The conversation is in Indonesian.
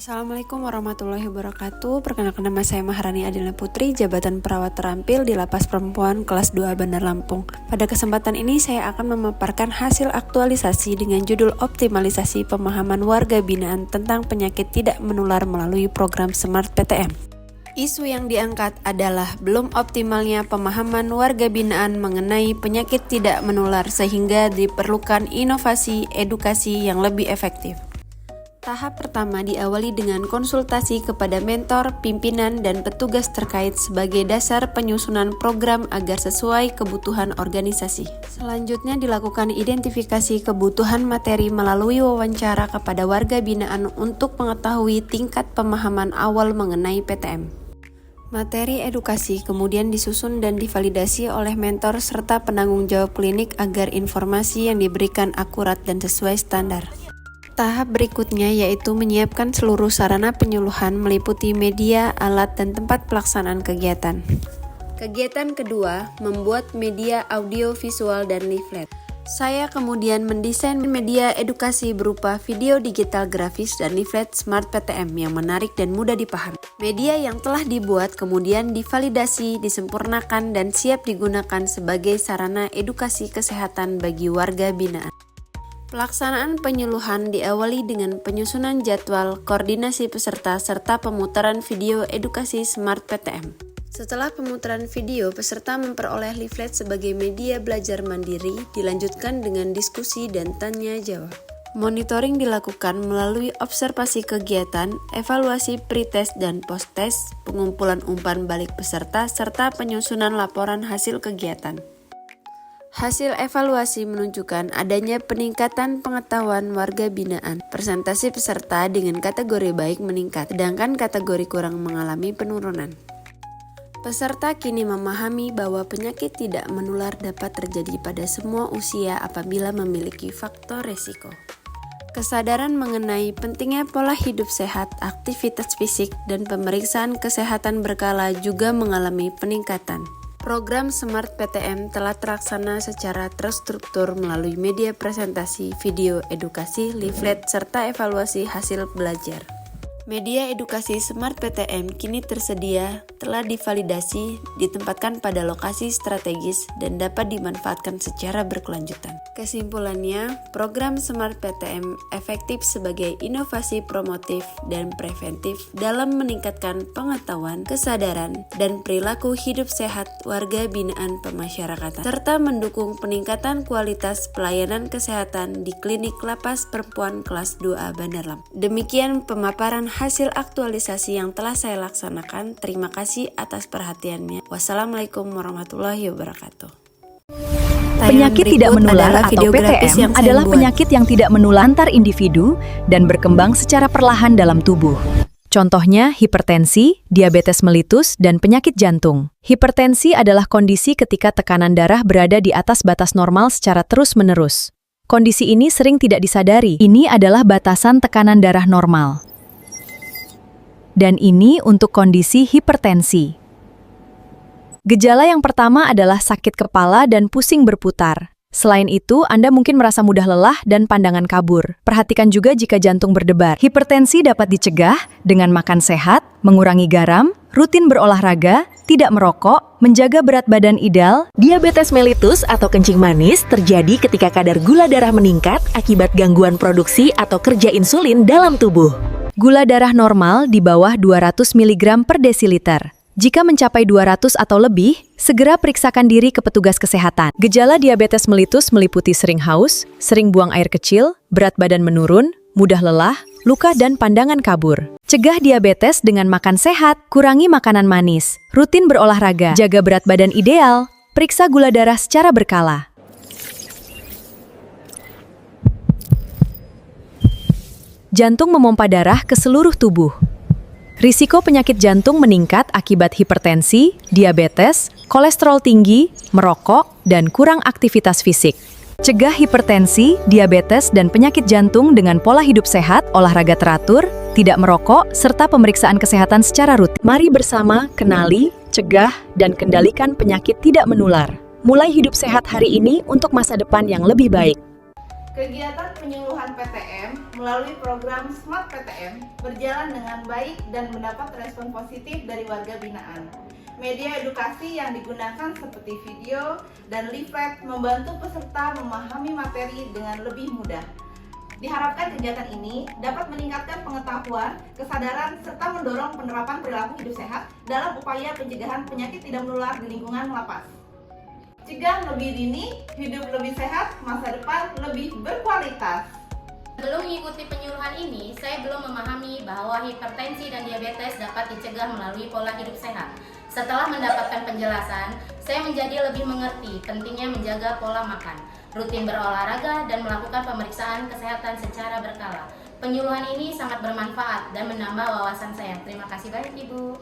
Assalamualaikum warahmatullahi wabarakatuh. Perkenalkan, nama saya Maharani Adilna Putri, jabatan perawat terampil di Lapas Perempuan kelas 2 Bandar Lampung. Pada kesempatan ini saya akan memaparkan hasil aktualisasi dengan judul Optimalisasi Pemahaman Warga Binaan tentang Penyakit Tidak Menular melalui Program Smart PTM. Isu yang diangkat adalah belum optimalnya pemahaman warga binaan mengenai penyakit tidak menular sehingga diperlukan inovasi edukasi yang lebih efektif. Tahap pertama diawali dengan konsultasi kepada mentor, pimpinan, dan petugas terkait sebagai dasar penyusunan program agar sesuai kebutuhan organisasi. Selanjutnya dilakukan identifikasi kebutuhan materi melalui wawancara kepada warga binaan untuk mengetahui tingkat pemahaman awal mengenai PTM. Materi edukasi kemudian disusun dan divalidasi oleh mentor serta penanggung jawab klinik agar informasi yang diberikan akurat dan sesuai standar. Tahap berikutnya yaitu menyiapkan seluruh sarana penyuluhan meliputi media, alat, dan tempat pelaksanaan kegiatan. Kegiatan kedua, membuat media audio, visual, dan leaflet. Saya kemudian mendesain media edukasi berupa video digital grafis dan leaflet Smart PTM yang menarik dan mudah dipahami. Media yang telah dibuat kemudian divalidasi, disempurnakan, dan siap digunakan sebagai sarana edukasi kesehatan bagi warga binaan. Pelaksanaan penyuluhan diawali dengan penyusunan jadwal, koordinasi peserta, serta pemutaran video edukasi Smart PTM. Setelah pemutaran video, peserta memperoleh leaflet sebagai media belajar mandiri, dilanjutkan dengan diskusi dan tanya jawab. Monitoring dilakukan melalui observasi kegiatan, evaluasi pre-test dan post-test, pengumpulan umpan balik peserta, serta penyusunan laporan hasil kegiatan. Hasil evaluasi menunjukkan adanya peningkatan pengetahuan warga binaan. Presentasi peserta dengan kategori baik meningkat, sedangkan kategori kurang mengalami penurunan. Peserta kini memahami bahwa penyakit tidak menular dapat terjadi pada semua usia apabila memiliki faktor resiko. Kesadaran mengenai pentingnya pola hidup sehat, aktivitas fisik, dan pemeriksaan kesehatan berkala juga mengalami peningkatan. Program Smart PTM telah terlaksana secara terstruktur melalui media presentasi, video edukasi, leaflet, serta evaluasi hasil belajar. Media edukasi Smart PTM kini tersedia, telah divalidasi, ditempatkan pada lokasi strategis, dan dapat dimanfaatkan secara berkelanjutan. Kesimpulannya, program Smart PTM efektif sebagai inovasi promotif dan preventif dalam meningkatkan pengetahuan, kesadaran, dan perilaku hidup sehat warga binaan pemasyarakatan, serta mendukung peningkatan kualitas pelayanan kesehatan di klinik Lapas Perempuan kelas 2A Bandar Lampung. Demikian pemaparan hasil aktualisasi yang telah saya laksanakan. Terima kasih atas perhatiannya. Wassalamualaikum warahmatullahi wabarakatuh. Penyakit tidak menular atau PTM adalah penyakit yang tidak menular antar individu dan berkembang secara perlahan dalam tubuh. Contohnya hipertensi, diabetes melitus, dan penyakit jantung. Hipertensi adalah kondisi ketika tekanan darah berada di atas batas normal secara terus-menerus. Kondisi ini sering tidak disadari. Ini adalah batasan tekanan darah normal. Dan ini untuk kondisi hipertensi. Gejala yang pertama adalah sakit kepala dan pusing berputar. Selain itu, Anda mungkin merasa mudah lelah dan pandangan kabur. Perhatikan juga jika jantung berdebar. Hipertensi dapat dicegah dengan makan sehat, mengurangi garam, rutin berolahraga, tidak merokok, menjaga berat badan ideal. Diabetes mellitus atau kencing manis terjadi ketika kadar gula darah meningkat akibat gangguan produksi atau kerja insulin dalam tubuh. Gula darah normal di bawah 200 mg per desiliter. Jika mencapai 200 atau lebih, segera periksakan diri ke petugas kesehatan. Gejala diabetes mellitus meliputi sering haus, sering buang air kecil, berat badan menurun, mudah lelah, luka dan pandangan kabur. Cegah diabetes dengan makan sehat, kurangi makanan manis, rutin berolahraga, jaga berat badan ideal, periksa gula darah secara berkala. Jantung memompa darah ke seluruh tubuh. Risiko penyakit jantung meningkat akibat hipertensi, diabetes, kolesterol tinggi, merokok, dan kurang aktivitas fisik. Cegah hipertensi, diabetes, dan penyakit jantung dengan pola hidup sehat, olahraga teratur, tidak merokok, serta pemeriksaan kesehatan secara rutin. Mari bersama kenali, cegah, dan kendalikan penyakit tidak menular. Mulai hidup sehat hari ini untuk masa depan yang lebih baik. Kegiatan penyuluhan PTM melalui program Smart PTM berjalan dengan baik dan mendapat respon positif dari warga binaan. Media edukasi yang digunakan seperti video dan leaflet membantu peserta memahami materi dengan lebih mudah. Diharapkan kegiatan ini dapat meningkatkan pengetahuan, kesadaran, serta mendorong penerapan perilaku hidup sehat dalam upaya pencegahan penyakit tidak menular di lingkungan lapas. Cegah lebih dini, hidup lebih sehat, masa depan lebih berkualitas. Sebelum mengikuti penyuluhan ini, saya belum memahami bahwa hipertensi dan diabetes dapat dicegah melalui pola hidup sehat. Setelah mendapatkan penjelasan, saya menjadi lebih mengerti pentingnya menjaga pola makan, rutin berolahraga, dan melakukan pemeriksaan kesehatan secara berkala. Penyuluhan ini sangat bermanfaat dan menambah wawasan saya. Terima kasih banyak, Ibu.